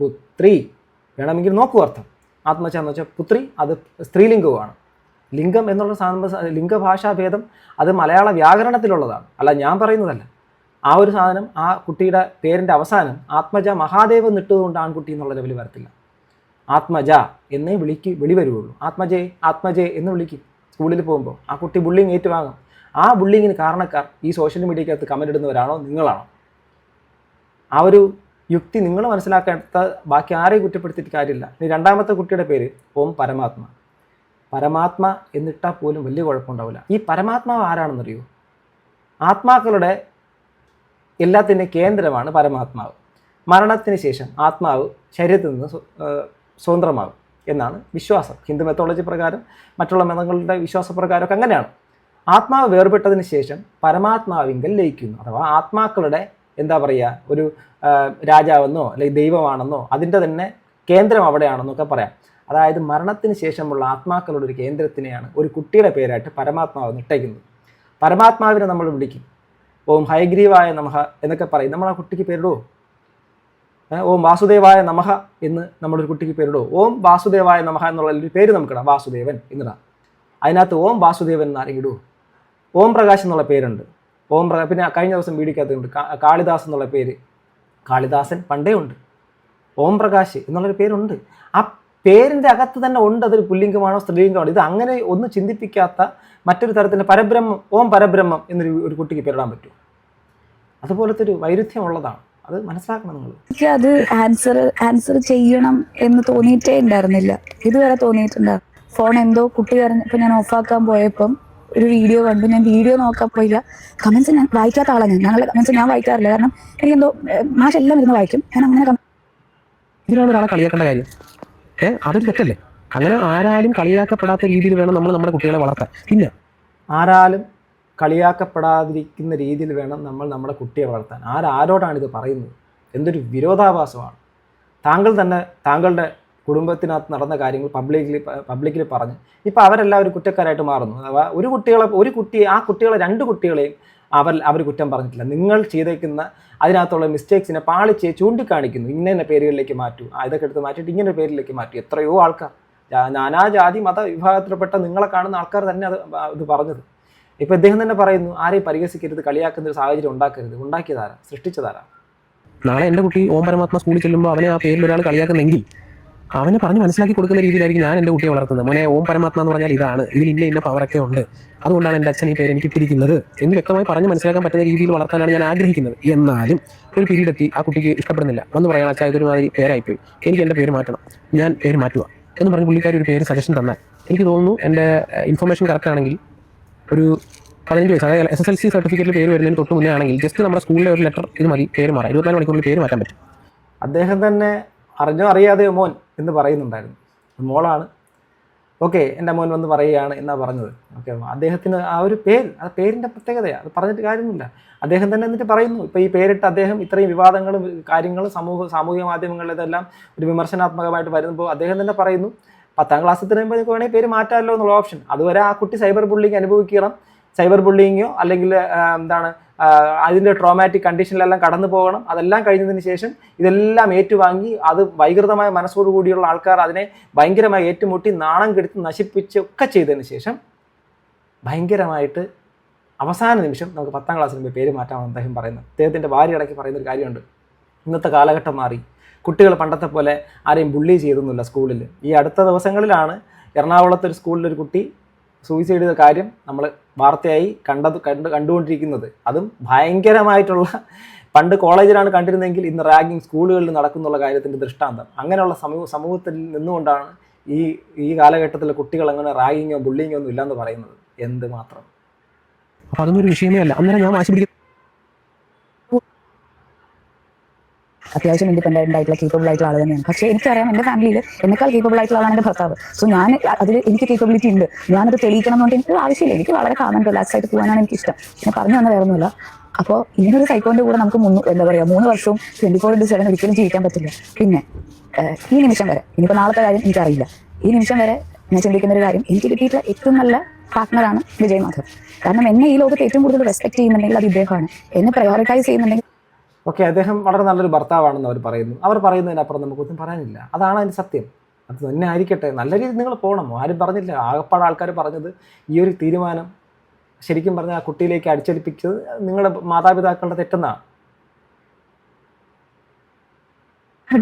പുത്രി വേണമെങ്കിൽ നോക്കൂ അർത്ഥം. ആത്മജ എന്ന് വെച്ചാൽ പുത്രി, അത് സ്ത്രീലിംഗവുമാണ്. ലിംഗം എന്നുള്ള സാധനം, ലിംഗഭാഷാഭേദം അത് മലയാള വ്യാകരണത്തിലുള്ളതാണ്, അല്ല ഞാൻ പറയുന്നതല്ല. ആ ഒരു സാധനം ആ കുട്ടിയുടെ പേരിൻ്റെ അവസാനം ആത്മജ മഹാദേവ് നിട്ടതുകൊണ്ട് ആൺകുട്ടി എന്നുള്ള ലെവലിൽ വരത്തില്ല. ആത്മജ എന്നേ വിളി വരുള്ളൂ. ആത്മജയെ എന്ന് വിളിക്കും. സ്കൂളിൽ പോകുമ്പോൾ ആ കുട്ടി ബുള്ളിങ് ഏറ്റുവാങ്ങും. ആ ബുള്ളിങ്ങിന് കാരണക്കാർ ഈ സോഷ്യൽ മീഡിയക്കകത്ത് കമൻ്റ് ഇടുന്നവരാണോ, നിങ്ങളാണോ? ആ ഒരു യുക്തി നിങ്ങൾ മനസ്സിലാക്കാത്ത ബാക്കി ആരെയും കുറ്റപ്പെടുത്തിയിട്ട് കാര്യമില്ല. ഇനി രണ്ടാമത്തെ കുട്ടിയുടെ പേര് ഓം പരമാത്മ. പരമാത്മ എന്നിട്ടാൽ പോലും വലിയ കുഴപ്പമുണ്ടാവില്ല. ഈ പരമാത്മാവ് ആരാണെന്നറിയോ? ആത്മാക്കളുടെ എല്ലാത്തിൻ്റെ കേന്ദ്രമാണ് പരമാത്മാവ്. മരണത്തിന് ശേഷം ആത്മാവ് ശരീരത്തിൽ നിന്ന് സ്വതന്ത്രമാകും എന്നാണ് വിശ്വാസം. ഹിന്ദു മെത്തോളജി പ്രകാരം, മറ്റുള്ള മതങ്ങളുടെ വിശ്വാസപ്രകാരമൊക്കെ അങ്ങനെയാണ്. ആത്മാവ് വേർപെട്ടതിന് ശേഷം പരമാത്മാവിങ്കൽ ലയിക്കുന്നു. അഥവാ ആത്മാക്കളുടെ ഒരു രാജാവെന്നോ അല്ലെങ്കിൽ ദൈവമാണെന്നോ അതിൻ്റെ തന്നെ കേന്ദ്രം അവിടെയാണെന്നൊക്കെ പറയാം. അതായത് മരണത്തിന് ശേഷമുള്ള ആത്മാക്കളുടെ ഒരു കേന്ദ്രത്തിനെയാണ് ഒരു കുട്ടിയുടെ പേരായിട്ട് പരമാത്മാവ് ഇട്ടേക്കുന്നത്. പരമാത്മാവിനെ നമ്മൾ വിളിക്കും ഓം ഹയഗ്രീവായ നമഃ എന്നൊക്കെ പറയും. നമ്മൾ ആ കുട്ടിക്ക് പേരിടുമോ? ഓം വാസുദേവായ നമഃ എന്ന് നമ്മളൊരു കുട്ടിക്ക് പേരിടുമോ? ഓം വാസുദേവായ നമഃ എന്നുള്ള ഒരു പേര് നമുക്കിടാം, വാസുദേവൻ എന്നിടാം. അതിനകത്ത് ഓം വാസുദേവൻ എന്ന് ആരെങ്കിലും ഇടുമോ? ഓം പ്രകാശ് എന്നുള്ള പേരുണ്ട്. പിന്നെ കഴിഞ്ഞ ദിവസം വീഡിയോക്കകത്തുണ്ട് കാളിദാസ് എന്നുള്ള പേര്. കാളിദാസൻ പണ്ടേ ഉണ്ട്. ഓം പ്രകാശ് എന്നുള്ളൊരു പേരുണ്ട്. ആ പേരിൻ്റെ അകത്ത് തന്നെ ഉണ്ട് അതൊരു പുല്ലിംഗമാണോ സ്ത്രീലിംഗമാണോ. ഇത് അങ്ങനെ ഒന്നും ചിന്തിപ്പിക്കാത്ത മറ്റൊരു തരത്തിൻ്റെ പരബ്രഹ്മം, ഓം പരബ്രഹ്മം എന്നൊരു കുട്ടിക്ക് പേരിടാൻ പറ്റും. അതുപോലത്തെ ഒരു വൈരുദ്ധ്യമുള്ളതാണ്. അത് മനസ്സിലാക്കണം നിങ്ങൾ. എനിക്ക് അത് ആൻസർ ചെയ്യണം എന്ന് തോന്നിയിട്ടേ ഉണ്ടായിരുന്നില്ല. ഇതുവരെ തോന്നിയിട്ടുണ്ടായിരുന്നു. ഫോൺ എന്തോ കുട്ടി കരഞ്ഞപ്പോൾ ഞാൻ ഓഫാക്കാൻ പോയപ്പം ഒരു വീഡിയോ കണ്ടു. ഞാൻ വീഡിയോ നോക്കാൻ പോയില്ല. കമന്റ്സ് ഞാൻ വായിക്കാത്ത ആളാണ്. ഞങ്ങളുടെ കമന്റ്സ് ഞാൻ വായിക്കാറില്ല. കാരണം എനിക്കെന്തോ മാഷ് എല്ലാം ഇരുന്ന് വായിക്കും. ഞാൻ അങ്ങനെ ഇതിനാണ് ഒരാളെ കളിയാക്കേണ്ട കാര്യം. അതൊരു തെറ്റല്ലേ? അങ്ങനെ ആരാലും കളിയാക്കപ്പെടാത്ത രീതിയിൽ വേണം നമ്മൾ നമ്മുടെ കുട്ടികളെ വളർത്താൻ. പിന്നെ ആരാലും കളിയാക്കപ്പെടാതിരിക്കുന്ന രീതിയിൽ വേണം നമ്മൾ നമ്മുടെ കുട്ടിയെ വളർത്താൻ. ആരോടാണ് ഇത് പറയുന്നത്? എന്തൊരു വിരോധാഭാസമാണ്. താങ്കൾ തന്നെ താങ്കളുടെ കുടുംബത്തിനകത്ത് നടന്ന കാര്യങ്ങൾ പബ്ലിക്കിൽ പറഞ്ഞ് ഇപ്പോൾ അവരെല്ലാവരും കുറ്റക്കാരായിട്ട് മാറുന്നു. അഥവാ ഒരു കുട്ടിയെ ആ കുട്ടികളെ 2 കുട്ടികളെയും അവർ കുറ്റം പറഞ്ഞിട്ടില്ല. നിങ്ങൾ ചെയ്തേക്കുന്ന അതിനകത്തുള്ള മിസ്റ്റേക്സിനെ പാളിച്ച് ചൂണ്ടിക്കാണിക്കുന്നു. ഇന്ന പേരുകളിലേക്ക് മാറ്റൂ, ഇതൊക്കെ എടുത്ത് മാറ്റിയിട്ട് ഇങ്ങനെ പേരിലേക്ക് മാറ്റൂ. എത്രയോ ആൾക്കാർ, നാനാജാതി മത വിഭാഗത്തിൽപ്പെട്ട നിങ്ങളെ കാണുന്ന ആൾക്കാർ തന്നെ അത് പറഞ്ഞത്. ഇപ്പോൾ ഇദ്ദേഹം തന്നെ പറയുന്നു, ആരെയും പരിഹസിക്കരുത്, കളിയാക്കുന്ന ഒരു സാഹചര്യം ഉണ്ടാക്കരുത്. ഉണ്ടാക്കിയതാരാ? സൃഷ്ടിച്ചതാരാ? നാളെ എൻ്റെ കുട്ടി ഓം പരമാത്മ സ്കൂളിൽ ചെല്ലുമ്പോൾ അവനെ ആ പേരിൽ ഒരാൾ കളിയാക്കുന്നെങ്കിൽ അവനെ പറഞ്ഞ് മനസ്സിലാക്കി കൊടുക്കുന്ന രീതിയിലായിരിക്കും ഞാൻ എൻ്റെ കുട്ടിയെ വളർത്തുന്നത്. മോനെ, ഓം പരമാത്മ എന്ന് പറഞ്ഞാൽ ഇതാണ്, ഇതിൽ ഇന്ന പവറൊക്കെ ഉണ്ട്, അതുകൊണ്ടാണ് എൻ്റെ അച്ഛൻ ഈ പേര് എനിക്ക് ഇട്ടിരിക്കുന്നത് എന്ന് വ്യക്തമായി പറഞ്ഞ് മനസ്സിലാക്കാൻ പറ്റുന്ന രീതിയിൽ വളർത്താനാണ് ഞാൻ ആഗ്രഹിക്കുന്നത്. എന്നാലും ഒരു പീരീഡ് എത്തി ആ കുട്ടിക്ക് ഇഷ്ടപ്പെടുന്നില്ല. വന്ന് പറയാൻ അച്ഛാ ഇതൊരു മാതിരി പേരായിപ്പോയി, എനിക്ക് എൻ്റെ പേര് മാറ്റണം, ഞാൻ പേര് മാറ്റുക എന്ന് പറഞ്ഞ് പുള്ളിക്കാരി ഒരു പേര് സജഷൻ തന്നാൽ എനിക്ക് തോന്നുന്നു എൻ്റെ ഇൻഫർമേഷൻ കറക്റ്റ് ആണെങ്കിൽ ഒരു 15 വയസ്സ്, അതായത് SSLC സർട്ടിഫിക്കറ്റിൽ പേര് വരുന്നതിന് തൊട്ട് മുന്നേ ആണെങ്കിൽ ജസ്റ്റ് നമ്മുടെ സ്കൂളിലെ ഒരു ലെറ്റർ ഇത് മതി, പേര് മാറാം. 24 മണിക്കൂറിൽ പേര് മാറ്റാൻ പറ്റും. അദ്ദേഹം തന്നെ അറിഞ്ഞോ അറിയാതെയോ മോൻ എന്ന് പറയുന്നുണ്ടായിരുന്നു. മോളാണ്, ഓക്കെ എൻ്റെ മോൻ വന്ന് പറയുകയാണ് എന്നാണ് പറഞ്ഞത്. ഓക്കെ, അദ്ദേഹത്തിന് ആ ഒരു പേരിൻ്റെ പ്രത്യേകതയാണ്, അത് പറഞ്ഞിട്ട് കാര്യമൊന്നുമില്ല. അദ്ദേഹം തന്നെ എന്നിട്ട് പറയുന്നു, ഇപ്പോൾ ഈ പേരിട്ട് അദ്ദേഹം ഇത്രയും വിവാദങ്ങളും കാര്യങ്ങളും സാമൂഹിക മാധ്യമങ്ങളിൽ ഇതെല്ലാം ഒരു വിമർശനാത്മകമായിട്ട് വരുമ്പോൾ അദ്ദേഹം തന്നെ പറയുന്നു 10ാം ക്ലാസ്സിൽ തരുമ്പോൾ നിങ്ങൾക്ക് വേണമെങ്കിൽ പേര് മാറ്റാമല്ലോ എന്നുള്ള ഓപ്ഷൻ. അതുവരെ ആ കുട്ടി സൈബർ ബുള്ളിങ് അനുഭവിക്കണം, സൈബർ ബുള്ളിങ്ങോ അല്ലെങ്കിൽ അതിൻ്റെ ട്രോമാറ്റിക് കണ്ടീഷനിലെല്ലാം കടന്നു പോകണം. അതെല്ലാം കഴിഞ്ഞതിന് ശേഷം ഇതെല്ലാം ഏറ്റുവാങ്ങി അത് വൈകൃതമായ മനസ്സോടുകൂടിയുള്ള ആൾക്കാർ അതിനെ ഭയങ്കരമായി ഏറ്റുമുട്ടി നാണം കെടുത്ത് നശിപ്പിച്ച് ഒക്കെ ചെയ്തതിന് ശേഷം ഭയങ്കരമായിട്ട് അവസാന നിമിഷം നമുക്ക് 10ാം ക്ലാസ്സിൽ പേര് മാറ്റാമെന്ന് അദ്ദേഹം പറയുന്നത്. അദ്ദേഹത്തിൻ്റെ ഭാര്യ ഇടയ്ക്ക് പറയുന്നൊരു കാര്യമുണ്ട്, ഇന്നത്തെ കാലഘട്ടം മാറി, കുട്ടികൾ പണ്ടത്തെ പോലെ ആരെയും ബുള്ളി ചെയ്തൊന്നുമില്ല സ്കൂളിൽ. ഈ അടുത്ത ദിവസങ്ങളിലാണ് എറണാകുളത്ത് ഒരു സ്കൂളിലൊരു കുട്ടി സൂയിസൈഡ് ചെയ്ത കാര്യം നമ്മൾ വാർത്തയായി കണ്ടുകൊണ്ടിരിക്കുന്നത്. അതും ഭയങ്കരമായിട്ടുള്ള, പണ്ട് കോളേജിലാണ് കണ്ടിരുന്നെങ്കിൽ ഇന്ന് റാഗിങ് സ്കൂളുകളിൽ നടക്കുന്നുള്ള കാര്യത്തിൻ്റെ ദൃഷ്ടാന്തം. അങ്ങനെയുള്ള സമൂഹത്തിൽ നിന്നുകൊണ്ടാണ് ഈ കാലഘട്ടത്തിലെ കുട്ടികൾ അങ്ങനെ റാഗിങ്ങോ ബുള്ളിങ്ങോ ഒന്നും ഇല്ലയെന്ന് പറയുന്നത്. എന്ത് മാത്രം. അപ്പോൾ അതൊന്നും ഒരു വിഷയമേ അല്ല. അന്നേരം ഞാൻ വാശി പിടിക്കും. അത്യാവശ്യം ഇൻഡിപെൻഡൻ്റ് ആയിട്ടുള്ള കേപ്പബിൾ ആയിട്ടുള്ള ആൾ തന്നെയാണ്. പക്ഷേ എനിക്കറിയാം എൻ്റെ ഫാമിലിയിൽ എന്നെക്കാൾ കേപ്പബിൾ ആയിട്ടുള്ള ആളാണ് എൻ്റെ ഭർത്താവ്. സോ ഞാൻ അതിൽ എനിക്ക് കേപ്പബിലിറ്റി ഉണ്ട്, ഞാനത് തെളിയിക്കണം എന്ന് പറഞ്ഞിട്ട് എനിക്ക് ആവശ്യമില്ല. എനിക്ക് വളരെ കാമൻ റിലാക്സ് ആയിട്ട് പോകാനാണ് എനിക്കിഷ്ടം. ഞാൻ പറഞ്ഞു വന്ന വേറെ ഒന്നുമില്ല. അപ്പോൾ ഇങ്ങനൊരു സൈക്കോൻ്റെ കൂടെ നമുക്ക് 3 വർഷവും 24/7 ഒരിക്കലും ജീവിക്കാൻ പറ്റില്ല. പിന്നെ ഈ നിമിഷം വരെ, ഇനിയിപ്പോൾ നാളത്തെ കാര്യം എനിക്കറിയില്ല, ഈ നിമിഷം വരെ ഞാൻ ചിന്തിക്കുന്ന ഒരു കാര്യം, എനിക്ക് കിട്ടിയിട്ടുള്ള ഏറ്റവും നല്ല പാർട്ട്ണറാണ് വിജയ് മാധവ്. കാരണം എന്നെ ഈ ലോകത്ത് ഏറ്റവും കൂടുതൽ റെസ്പെക്ട് ചെയ്യുന്നുണ്ടെങ്കിൽ അത് ഇദ്ദേഹമാണ്. എന്നെ പ്രയോറിറ്റൈസ് ചെയ്യുന്നുണ്ടെങ്കിൽ ഓക്കെ, അദ്ദേഹം വളരെ നല്ലൊരു ഭർത്താവാണെന്ന് അവർ പറയുന്നു. അവർ പറയുന്നതിനപ്പുറം നമുക്കൊന്നും പറയാനില്ല. അതാണ് അതിൻ്റെ സത്യം. അത് തന്നെ ആയിരിക്കട്ടെ, നല്ല രീതിയിൽ നിങ്ങൾ പോകണം. ആരും പറഞ്ഞില്ല. ആകപ്പാട് ആൾക്കാർ പറഞ്ഞത് ഈ ഒരു തീരുമാനം ശരിക്കും പറഞ്ഞാൽ ആ കുട്ടിയിലേക്ക് അടിച്ചേൽപ്പിച്ചത് നിങ്ങളുടെ മാതാപിതാക്കളുടെ തെറ്റെന്നാണ്.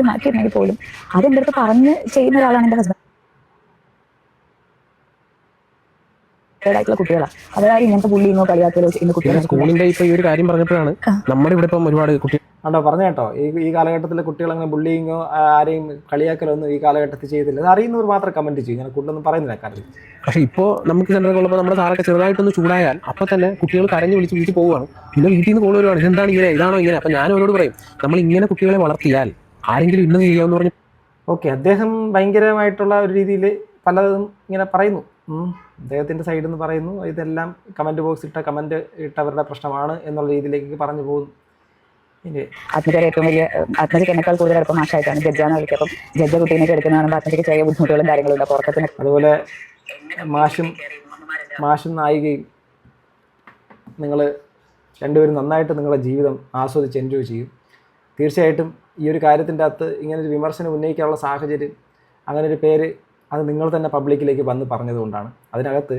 മാറ്റിയിട്ടുണ്ടെങ്കിൽ പോലും അതെൻ്റെ അടുത്ത് പറഞ്ഞ് ചെയ്യുന്ന ഒരാളാണ് എൻ്റെ ഹസ്ബൻഡ്. ആയിട്ടുള്ള കുട്ടികളാണ്, അതായത് ഇങ്ങനത്തെ ബുള്ളിങ്ങോ കളിയാക്കലോ ചെയ്യുന്ന കുട്ടികളെ. സ്കൂളിന്റെ ഇപ്പൊ ഈ ഒരു കാര്യം പറഞ്ഞപ്പോഴാണ് നമ്മുടെ ഇവിടെ ഇപ്പം ഒരുപാട് കുട്ടികൾ ആണ്ടോ പറഞ്ഞു കേട്ടോ, ഈ കാലഘട്ടത്തിലെ കുട്ടികൾ അങ്ങനെ ബുള്ളിങ്ങോ ആരെയും കളിയാക്കലോ ഒന്നും ഈ കാലഘട്ടത്തിൽ ചെയ്തില്ല. അത് അറിയുന്നവർ മാത്രം കമന്റ് ചെയ്യും. ഞാൻ കൂടുതലൊന്നും പറയുന്നില്ല കാര്യം. പക്ഷേ ഇപ്പോൾ നമുക്ക് സെന്ററിൽ ഉള്ളപ്പോൾ നമ്മുടെ സാറൊക്കെ ചെറുതായിട്ടൊന്ന് ചൂടായാൽ അപ്പോൾ തന്നെ കുട്ടികൾ കരഞ്ഞ് വിളിച്ച് വീട്ടിൽ പോവുകയാണ്. പിന്നെ വീട്ടിൽ നിന്ന് കോൾ വരുവാണ്, ഇതെന്താണ് ഇങ്ങനെ, ഇതാണോ ഇങ്ങനെ. അപ്പം ഞാൻ അവരോട് പറയും, നമ്മൾ ഇങ്ങനെ കുട്ടികളെ വളർത്തിയാൽ ആരെങ്കിലും ഇന്നത് ചെയ്യാമെന്ന് പറഞ്ഞു. ഓക്കെ, അദ്ദേഹം ഭയങ്കരമായിട്ടുള്ള ഒരു രീതിയിൽ പലതും ഇങ്ങനെ പറയുന്നു. അദ്ദേഹത്തിൻ്റെ സൈഡിൽ നിന്ന് പറയുന്നു, ഇതെല്ലാം കമൻറ്റ് ബോക്സ് കമൻറ്റ് ഇട്ടവരുടെ പ്രശ്നമാണ് എന്നുള്ള രീതിയിലേക്ക് പറഞ്ഞു പോകുന്നു. ആത്മഹത്യ ഏറ്റവും വലിയ ആത്മഹത്യക്ക് എന്നെക്കാൾ കൂടുതൽ അടുപ്പം മാഷായിട്ടാണ് ജഡ്ജാന്ന് വിളിക്കുക. അപ്പം ജഡ്ജ കുട്ടീനൊക്കെ എടുക്കുന്നതാണ് ആത്മഹത്യക്ക് ചെറിയ ബുദ്ധിമുട്ടുകളും കാര്യങ്ങളുണ്ട്. അപ്പോൾ ഉറക്കത്തിന് അതുപോലെ മാഷും നായികയും നിങ്ങൾ രണ്ടുപേരും നന്നായിട്ട് നിങ്ങളുടെ ജീവിതം ആസ്വദിച്ച് എൻജോയ് ചെയ്യും. തീർച്ചയായിട്ടും ഈ ഒരു കാര്യത്തിൻ്റെ അകത്ത് ഇങ്ങനൊരു വിമർശനം ഉന്നയിക്കാനുള്ള സാഹചര്യം, അങ്ങനൊരു പേര് അത് നിങ്ങൾ തന്നെ പബ്ലിക്കിലേക്ക് വന്ന് പറഞ്ഞതുകൊണ്ടാണ്. അതിനകത്ത്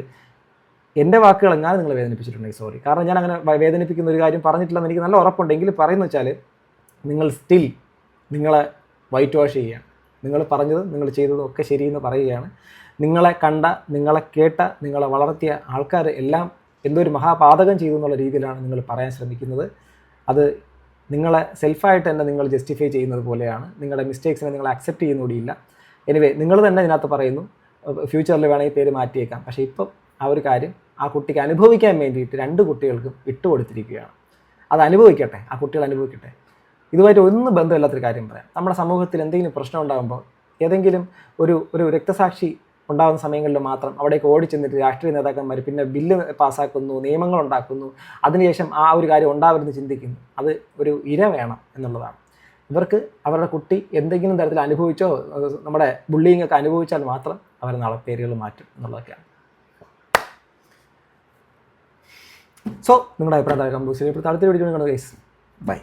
എൻ്റെ വാക്കുകൾ എങ്ങാനും നിങ്ങൾ വേദനിപ്പിച്ചിട്ടുണ്ടെങ്കിൽ സോറി. കാരണം ഞാൻ അങ്ങനെ വേദനിപ്പിക്കുന്ന ഒരു കാര്യം പറഞ്ഞിട്ടില്ലെന്ന് എനിക്ക് നല്ല ഉറപ്പുണ്ടെങ്കിൽ പറയുന്നത് വെച്ചാൽ നിങ്ങൾ സ്റ്റിൽ നിങ്ങളെ വൈറ്റ് വാഷ് ചെയ്യുകയാണ്. നിങ്ങൾ പറഞ്ഞത് നിങ്ങൾ ചെയ്തതും ഒക്കെ ശരിയെന്ന് പറയുകയാണ്. നിങ്ങളെ കണ്ട, നിങ്ങളെ കേട്ട, നിങ്ങളെ വളർത്തിയ ആൾക്കാർ എല്ലാം എന്തോ ഒരു മഹാപാതകം ചെയ്തു എന്നുള്ള രീതിയിലാണ് നിങ്ങൾ പറയാൻ ശ്രമിക്കുന്നത്. അത് നിങ്ങളെ സെൽഫായിട്ട് തന്നെ നിങ്ങൾ ജസ്റ്റിഫൈ ചെയ്യുന്നത് പോലെയാണ്. നിങ്ങളുടെ മിസ്റ്റേക്സിനെ നിങ്ങൾ അക്സെപ്റ്റ് ചെയ്യുന്നൂടിയില്ല. എനിവേ, നിങ്ങൾ തന്നെ ഇതിനകത്ത് പറയുന്നു ഫ്യൂച്ചറിൽ വേണമെങ്കിൽ പേര് മാറ്റിയേക്കാം. പക്ഷേ ഇപ്പം ആ ഒരു കാര്യം ആ കുട്ടിക്ക് അനുഭവിക്കാൻ വേണ്ടിയിട്ട് 2 കുട്ടികൾക്കും ഇട്ടുകൊടുത്തിരിക്കുകയാണ്. അത് അനുഭവിക്കട്ടെ, ആ കുട്ടികൾ അനുഭവിക്കട്ടെ. ഇതുമായിട്ട് ഒന്നും ബന്ധമില്ലാത്തൊരു കാര്യം പറയാം. നമ്മുടെ സമൂഹത്തിൽ എന്തെങ്കിലും പ്രശ്നം ഉണ്ടാകുമ്പോൾ ഏതെങ്കിലും ഒരു രക്തസാക്ഷി ഉണ്ടാകുന്ന സമയങ്ങളിൽ മാത്രം അവിടേക്ക് ഓടിച്ചെന്നിട്ട് രാഷ്ട്രീയ നേതാക്കന്മാർ പിന്നെ ബില്ല് പാസ്സാക്കുന്നു, നിയമങ്ങൾ ഉണ്ടാക്കുന്നു, അതിനുശേഷം ആ ഒരു കാര്യം ഉണ്ടാവരുതെന്ന് ചിന്തിക്കുന്നു. അത് ഒരു ഇര വേണം എന്നുള്ളതാണ്. ഇവർക്ക് അവരുടെ കുട്ടി എന്തെങ്കിലും തരത്തിൽ അനുഭവിച്ചോ നമ്മുടെ ബുള്ളിങ് ഒക്കെ അനുഭവിച്ചാൽ മാത്രം അവർ നാളെ പേരുകൾ മാറ്റും എന്നുള്ളതൊക്കെയാണ്. സോ നിങ്ങളുടെ അഭിപ്രായം കമ്പോസ് ചെയ്യപ്പെടുത്ത അടുത്ത വീഡിയോ കാണുക ഗൈസ്. ബൈ.